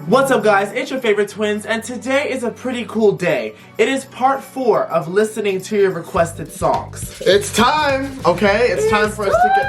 What's up guys, it's your favorite twins, and today is a pretty cool day. It is part 4 of listening to your requested songs. It's time, okay? It's time for us to get...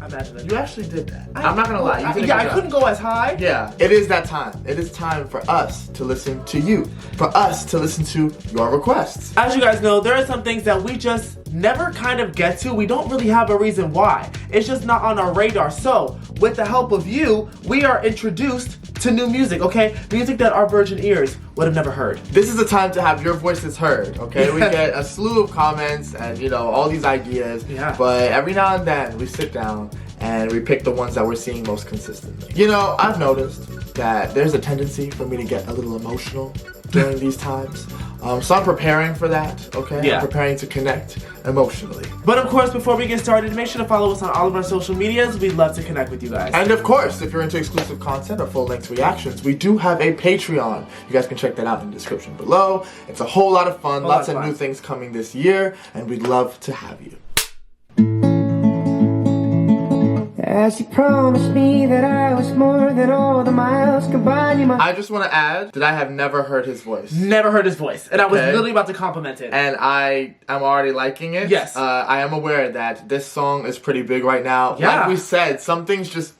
Imagine that. You actually did that. I'm not gonna lie. You did a good I job. couldn't go as high. Yeah, it is that time. It is time for us to listen to you. For us to listen to your requests. As you guys know, there are some things that we just never kind of get to. We don't really have a reason why. It's just not on our radar. So, with the help of you, we are introduced to new music, okay? Music that our virgin ears would have never heard. This is the time to have your voices heard, okay? We get a slew of comments and, you know, all these ideas. Yeah. But every now and then, we sit down and we pick the ones that we're seeing most consistently. You know, I've noticed that there's a tendency for me to get a little emotional during these times. So I'm preparing for that, okay? Yeah. I'm preparing to connect emotionally. But of course, before we get started, make sure to follow us on all of our social medias. We'd love to connect with you guys. And of course, if you're into exclusive content or full-length reactions, we do have a Patreon. You guys can check that out in the description below. It's a whole lot of fun, lots of new things coming this year, and we'd love to have you. As you promised me that I was more than all the miles combined. I just want to add that I have never heard his voice. Never heard his voice, and I was literally about to compliment it. And I'm already liking it. Yes. I am aware that this song is pretty big right now. Yeah. Like we said, some things just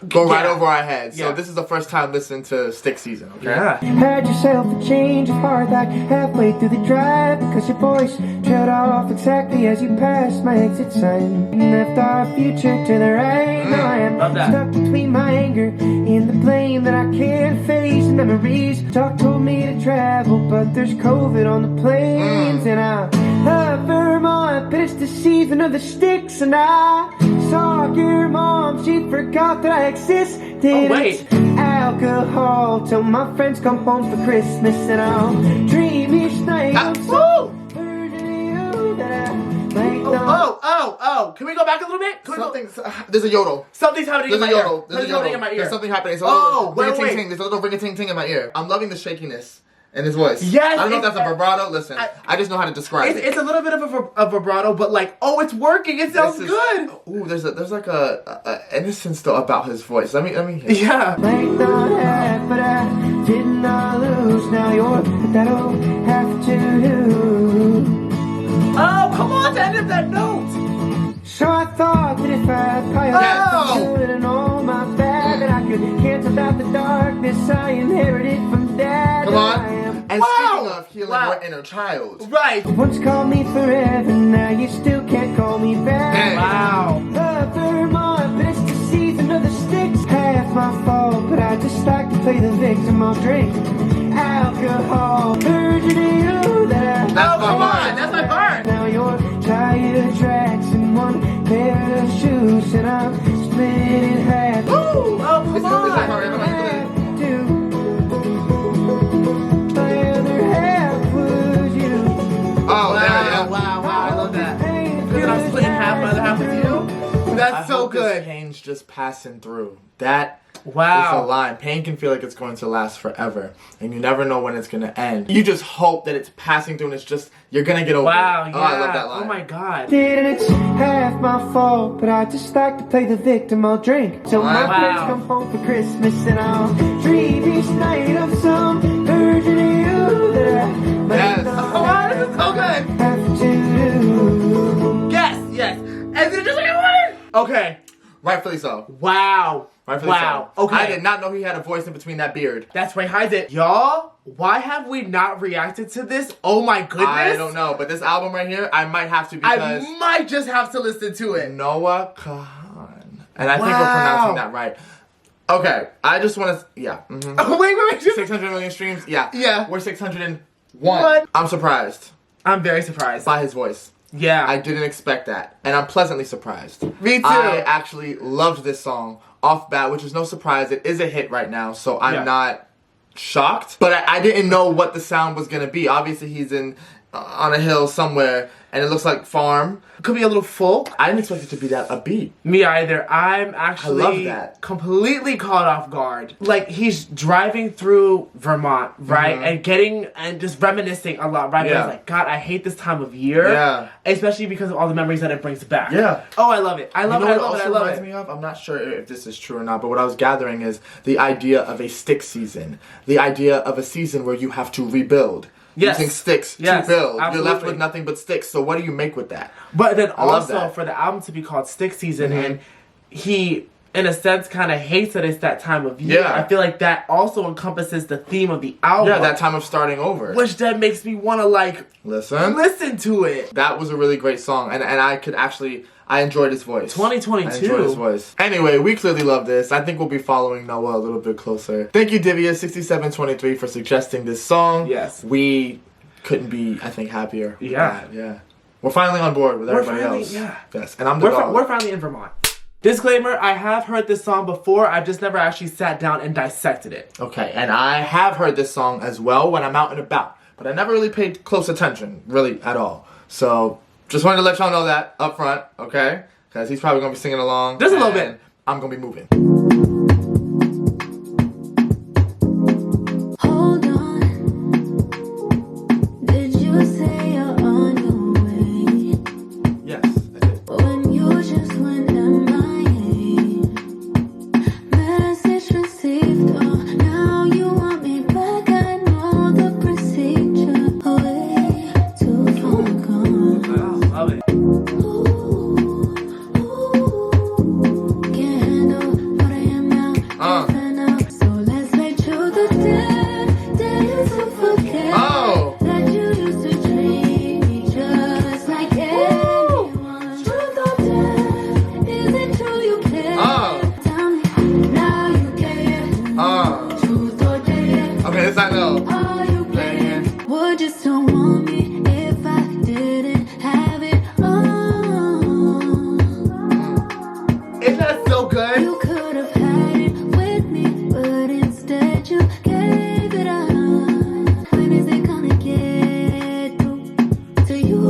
go right over our heads. So Yeah. this is the first time listening to Stick Season, okay? Yeah. Had yourself a change of heart like halfway through the drive, because your voice trailed off exactly as you passed my exit sign. And left our future to the right. Now I am Love that. stuck between my anger and the blame that I can't face. Memories. Doc told me to travel, but there's COVID on the planes. And I love Vermont, but it's the season of the sticks. And I saw your mom, she forgot that I existed. Oh, wait. It's alcohol till my friends come home for Christmas, and I'll dream each night of some version of you that I might not. Oh, can we go back a little bit? Can we go? There's a yodel. Something's happening There's in a my yodel. ear. There's a Something yodel. in my ear. There's something happening. It's a Oh, little wait. ring-a-ting-ting. There's a little ring-a-ting-ting in my ear. I'm loving the shakiness in his voice. Yes, I don't know if it's- that's a vibrato. Listen, I just know how to describe it. It's a little bit of a vibrato, but like, oh, it's working. It sounds good. Ooh, there's like a innocence though about his voice. Let me hear. Yeah. Might not have, but I did not lose. Now you're what that'll have to do. Oh, come on, to end of that note. So I thought that if I piled the good and all my bad, that I could cancel out the darkness I inherited from Dad. Come on. I am. And speaking of healing your inner child, Right. Once called me forever, now you still can't call me back. Hey. Wow. Love Vermont, but it's the season of the sticks. Half my fault, but I just like to play the victim. I'll drink alcohol. Virgin of you that I... That's my Come part. on, that's my part. Now you're tired tracks and one pair of shoes, and I'm split in half. Woo! Oh, come This is on. my part. My other half was you. Oh, there, Wow, I love that. Because I'm splitting half, my other half with you. That's I so hope this good. pain's just passing through. That is a Wow. line. Pain can feel like it's going to last forever, and you never know when it's going to end. You just hope that it's passing through, and it's just you're gonna get over Wow, it. yeah. Oh, I love that line. Oh my god. And it's half my fault, but I just like to play the victim. I'll drink till my Wow. friends come home for Christmas, and I'll dream each night of some version of you that I might Yes. not Oh, wow, this is so good. have to do. Yes. And then just like I wanted. Okay. Rightfully so. Wow. Rightfully Wow. so. Okay. I did not know he had a voice in between that beard. That's why hides it. Y'all, why have we not reacted to this? Oh my goodness. I don't know, but this album right here, I might have to because I might just have to listen to it. Noah Kahan. And I think we're pronouncing that right. Okay, I just want to, yeah. Oh, wait. 600 million streams? Yeah. Yeah. We're 601. What? I'm surprised I'm very surprised. by his voice. Yeah. I didn't expect that. And I'm pleasantly surprised. Me too. I actually loved this song off bat, which is no surprise. It is a hit right now, so I'm not shocked. But I didn't know what the sound was going to be. Obviously, he's in on a hill somewhere, and it looks like farm. Could be a little folk. I didn't expect it to be that upbeat. Me either. I'm actually I love that. completely caught off guard. Like, he's driving through Vermont, right? And just reminiscing a lot, right? Yeah. But I was like, God, I hate this time of year. Yeah. Especially because of all the memories that it brings back. Yeah. Oh, I love it. I love it. I love it. I love it. Me of? I'm not sure if this is true or not, but what I was gathering is the idea of a stick season. The idea of a season where you have to rebuild. Yes. Using sticks Yes, to build. absolutely. You're left with nothing but sticks. So what do you make with that? But then I love also that. for the album to be called Stick Season, and he, in a sense, kind of hates that it's that time of year. Yeah. I feel like that also encompasses the theme of the album. Yeah, that time of starting over. Which then makes me want to, like, listen to it. That was a really great song, and I could actually... I enjoyed his voice. 2022. I enjoyed his voice. Anyway, we clearly love this. I think we'll be following Noah a little bit closer. Thank you, Divya6723, for suggesting this song. Yes. We couldn't be, I think, happier. with Yeah. that. Yeah. We're finally on board with everybody else. Yeah. Yes. And I'm the dog. We're finally in Vermont. Disclaimer, I have heard this song before. I've just never actually sat down and dissected it. Okay, and I have heard this song as well when I'm out and about, but I never really paid close attention, really, at all. So, just wanted to let y'all know that up front, okay? Because he's probably going to be singing along. Just a little bit. I'm going to be moving. Hold on. Did you say you're on your way? Yes, I did. When you just went MIA. Message received. Oh, now you want me back. I know the procedure. Way too far gone. I love it. Can't handle what I am now. So let's make sure the days to forget Oh. that you used to treat me just like anyone. Truth or dare, is it true you care? Tell me now you care. Truth or dare, Okay, this I know. are you playing? Would you still want me if I didn't have it all? Isn't that so good? You could have had it with me, but instead you gave it up. When is it gonna get through to you?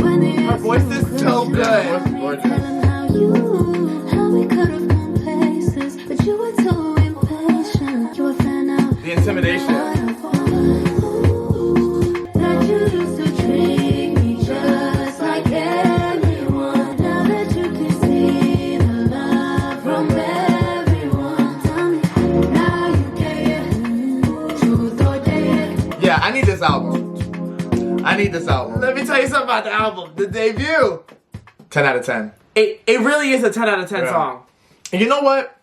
When they Her ask voice you is a so question, good. tell them how we could have gone places, but you were too impatient. You were fan out. The intimidation. That you used to treat me just like anyone. Now that you can see the love from everyone, tell me now you care. Truth or dare? Yeah, I need this album. I need this album. Let me tell you something about the album. The debut. 10 out of 10. It really is a 10 out of 10 Yeah. song. And you know what?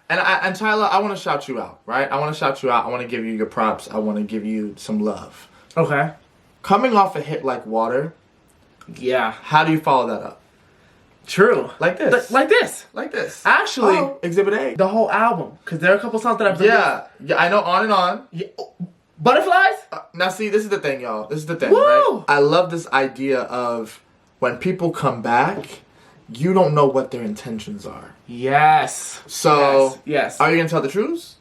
And Tyla, I want to shout you out, right? I want to shout you out. I want to give you your props. I want to give you some love. Okay. Coming off a hit like Water, Yeah. how do you follow that up? True. Like this. Like this. Like this. Actually, Oh, Exhibit A. the whole album. Because there are a couple songs that I've Yeah, I know On and On. Yeah. Butterflies? Now see, this is the thing, y'all. This is the thing, Woo! right? I love this idea of when people come back, you don't know what their intentions are. Yes. So, Yes. are you going to tell the truth?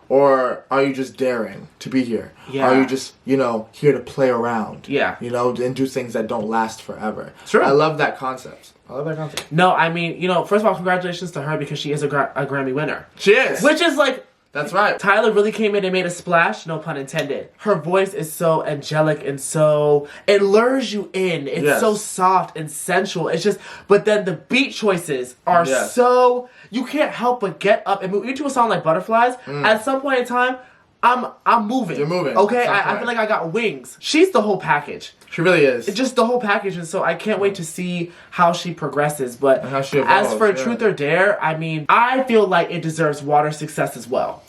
Or are you just daring to be here? Yeah. Are you just, here to play around? Yeah. And do things that don't last forever. True. I love that concept. No, I mean, first of all, congratulations to her because she is a Grammy winner. She is. Which is like, That's right. Tyla really came in and made a splash, no pun intended. Her voice is so angelic and it lures you in. It's Yes. so soft and sensual. It's just, but then the beat choices are Yes. so, you can't help but get up and move. Even to a song like Butterflies, at some point in time, I'm moving. You're moving. Okay? At some I point. feel like I got wings. She's the whole package. She really is. It's just the whole package, and so I can't wait to see how she progresses. But And how she as evolves, for yeah. Truth or Dare, I mean, I feel like it deserves Water success as well.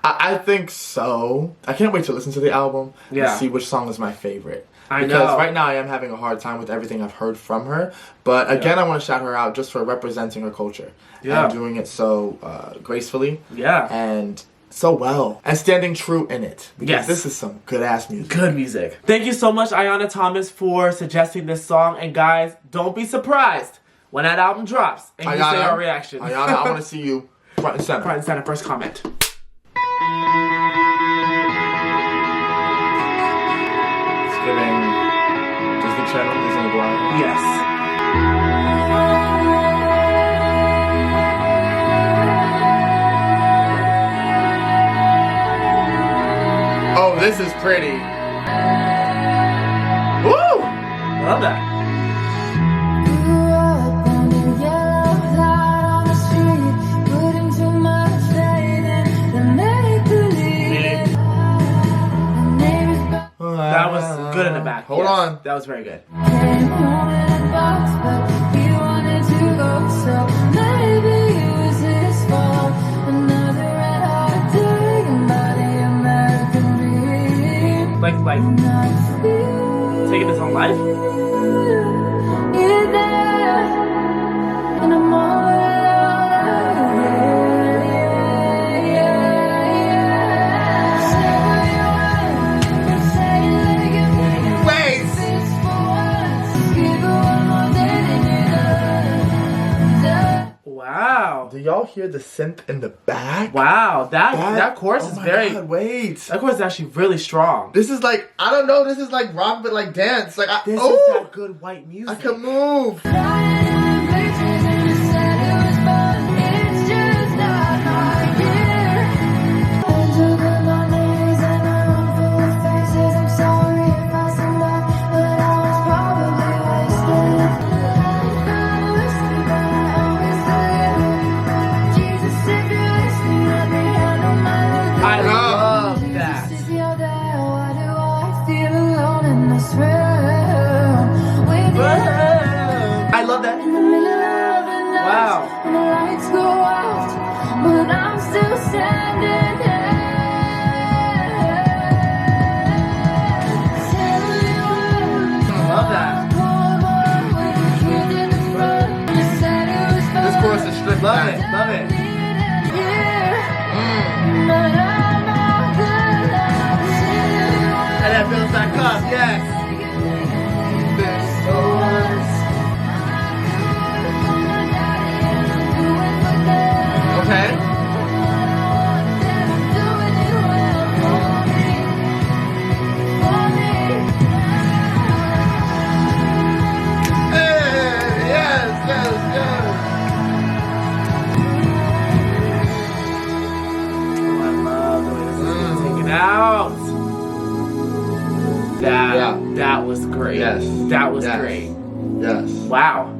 I think so. I can't wait to listen to the album Yeah. and see which song is my favorite. I Because know. right now I am having a hard time with everything I've heard from her. But again, I want to shout her out just for representing her culture. Yeah. And doing it so gracefully. Yeah. And so well. And standing true in it. Because Yes. this is some good ass music. Good music. Thank you so much, Ayanna Thomas, for suggesting this song. And guys, don't be surprised when that album drops and you say our reaction. Ayanna, I want to see you front and center. Front and center, first comment. It's giving channel, Lizzie McGuire. Yes. Oh, this is pretty. Woo! Love that. Grew up under yellow light on the street, putting too much faith in the make-believe. That was good in the back. Hold Yes, on. That was very good. Came home in a box, but he wanted to go, so maybe it was his fault. Another red hot day by the American dream. Like taking his own life. You're there, and I'm all alone. Say what you want, and say it like you mean it. Wait! It's for once. Give it one more day, then you're done. Wow. Do y'all hear the synth in the back? Wow. That chorus is my very. God, wait. That chorus is actually really strong. This is like, I don't know, this is like rock but like dance. Like, This is oh, that good white music. I can move. Flying in places and you said it was fun. It's just not my year. I took on my knees and a room full of faces. I'm sorry if I seem bad, but I was probably wasted. Life got whiskey, but I always live. Jesus, if you're listening, let me handle my life. I love that. Jesus, if you're there, why do I feel alone in this room? With you. I love that. In the middle of the night, Wow. when the lights go out, but I'm still standing there. Tell you what, I love that. cold water with the kid in the front. You said it was fun. This chorus is stripped Love back. it. Love it. But I'm all good. And that fills that cup. Yes. This okay. Hey, yes, yes, yes. Oh, I love the way this is taken out. That was great. Yes. That was Yes. great. Yes. Wow.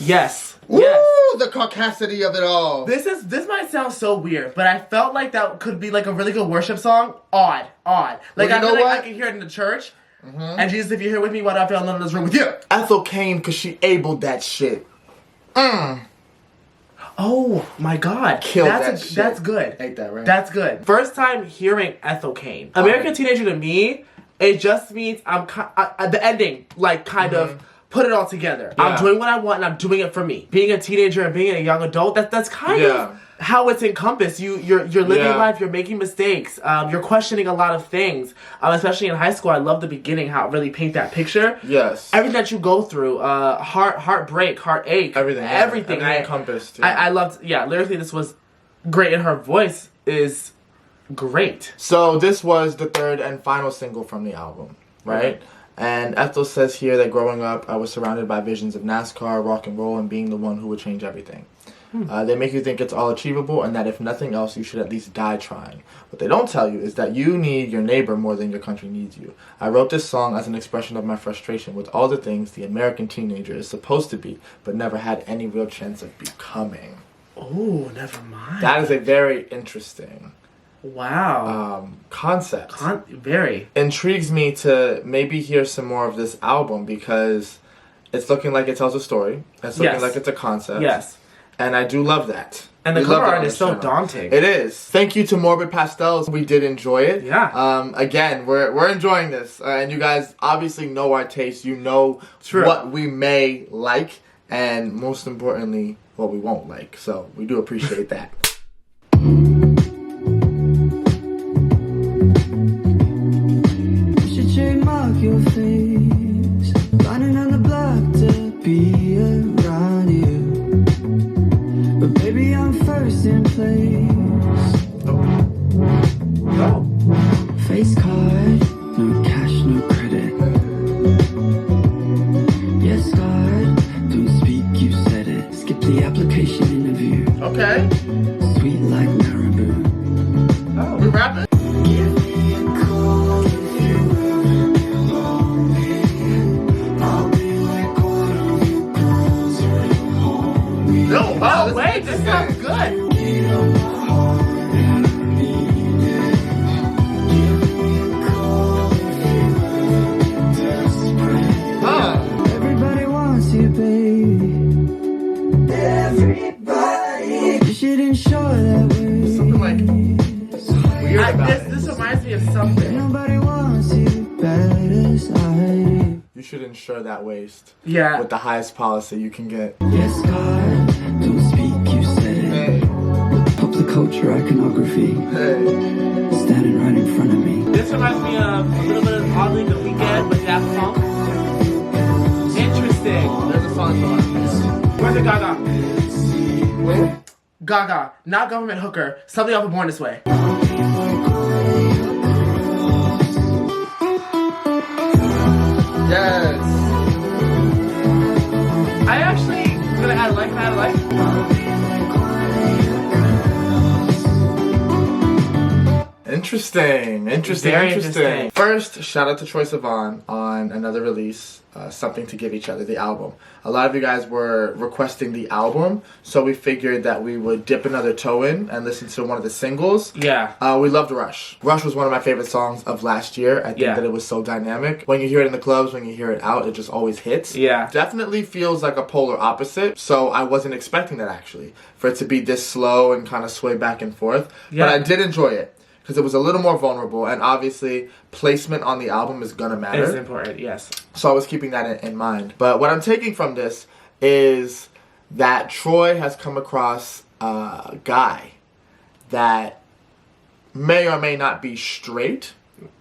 Yes. Woo! Yes. The caucasity of it all. This might sound so weird, but I felt like that could be like a really good worship song. Odd. Like Well, you I know feel like what? I can hear it in the church. And Jesus, if you're here with me, why do I feel alone in this room with you? Ethel came because she abled that shit. Oh my God. Killed that shit. That's good. Ain't that right? That's good. First time hearing Ethel Cain. American Teenager to me, it just means the ending, like kind of put it all together. Yeah. I'm doing what I want and I'm doing it for me. Being a teenager and being a young adult, that's kind of how it's encompassed. You're living life, you're making mistakes, you're questioning a lot of things. Especially in high school, I love the beginning, how it really paint that picture. Yes. Everything that you go through, heartbreak, heartache, Everything. everything. Everything encompassed. I loved, lyrically this was great, and her voice is great. So this was the third and final single from the album, right? And Ethel says here that growing up, I was surrounded by visions of NASCAR, rock and roll, and being the one who would change everything. They make you think it's all achievable and that if nothing else, you should at least die trying. What they don't tell you is that you need your neighbor more than your country needs you. I wrote this song as an expression of my frustration with all the things the American teenager is supposed to be, but never had any real chance of becoming. Oh, never mind. That is a very interesting wow. concept. Very. Intrigues me to maybe hear some more of this album because it's looking like it tells a story. It's looking like it's a concept. Yes. And I do love that. And the We cover love it art on is this so channel. daunting. It is. Thank you to Morbid Pastels. We did enjoy it. Yeah. Again, we're enjoying this, and you guys obviously know our taste. You know what we may like, and most importantly, what we won't like. So we do appreciate that. You should trademark your face, running on the block to be around you. But baby, I'm first in place. Face card, no cash The application interview, Okay. sweet like marabou. Oh, we rapping? Give me a call if you ever want me. I'll be like one of you girls real homie. No, wow, Oh, wait, this sounds good. Get on my heart and I need it. Give me a call if you ever desperate. Everybody wants you, baby. Everybody. You shouldn't show that way. Something like weird about it. This reminds me of something. Nobody wants you bad as I do. You should insure that waist Yeah. with the highest policy you can get. Yes, God, don't speak, you said it. Hey, Public culture iconography, hey. standing right in front of me. This reminds me of a little bit of Oddly the Weekend, but Daft Punk. Interesting. There's a song for us. Where's the Gaga? Where? Gaga, not government hooker. Something off of Born This Way. Yes. I actually gonna add a like. Interesting. Very interesting. First, shout out to Troye Sivan on another release, Something to Give Each Other, the album. A lot of you guys were requesting the album, so we figured that we would dip another toe in and listen to one of the singles. Yeah. We loved Rush. Rush was one of my favorite songs of last year. I think Yeah. that it was so dynamic. When you hear it in the clubs, when you hear it out, it just always hits. Yeah. Definitely feels like a polar opposite, so I wasn't expecting that actually, for it to be this slow and kind of sway back and forth. Yeah. But I did enjoy it. Because it was a little more vulnerable, and obviously placement on the album is gonna matter. It's important, yes. So I was keeping that in mind. But what I'm taking from this is that Troye has come across a guy that may or may not be straight,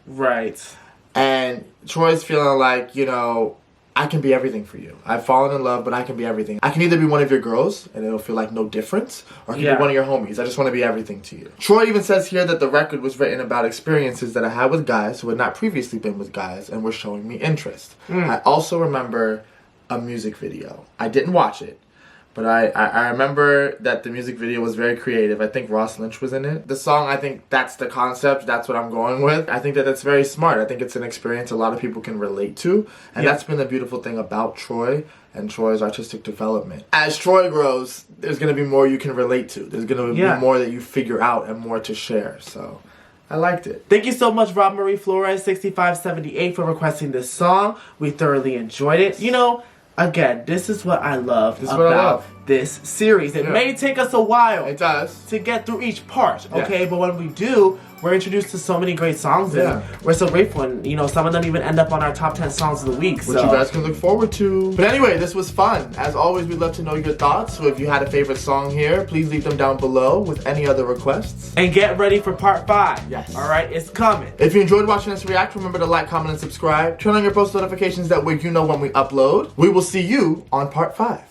Right. and Troy's feeling like, you know, I can be everything for you. I've fallen in love, but I can be everything. I can either be one of your girls, and it'll feel like no difference, or I can Yeah. be one of your homies. I just want to be everything to you. Troye even says here that the record was written about experiences that I had with guys who had not previously been with guys and were showing me interest. I also remember a music video. I didn't watch it, but I remember that the music video was very creative. I think Ross Lynch was in it. The song, I think that's the concept. That's what I'm going with. I think that that's very smart. I think it's an experience a lot of people can relate to. And that's been the beautiful thing about Troye and Troye's artistic development. As Troye grows, there's going to be more you can relate to. There's going to be more that you figure out and more to share. So I liked it. Thank you so much, Rob Marie Flores 6578, for requesting this song. We thoroughly enjoyed it. You know, again, this is what I love about this series. It may take us a while It does. to get through each part, okay? But when we do, we're introduced to so many great songs, and we're so grateful. And, you know, some of them even end up on our top 10 songs of the week. Which you guys can look forward to. But anyway, this was fun. As always, we'd love to know your thoughts. So if you had a favorite song here, please leave them down below with any other requests. And get ready for part 5. Yes. All right, it's coming. If you enjoyed watching us react, remember to like, comment, and subscribe. Turn on your post notifications that way you know when we upload. We will see you on part 5.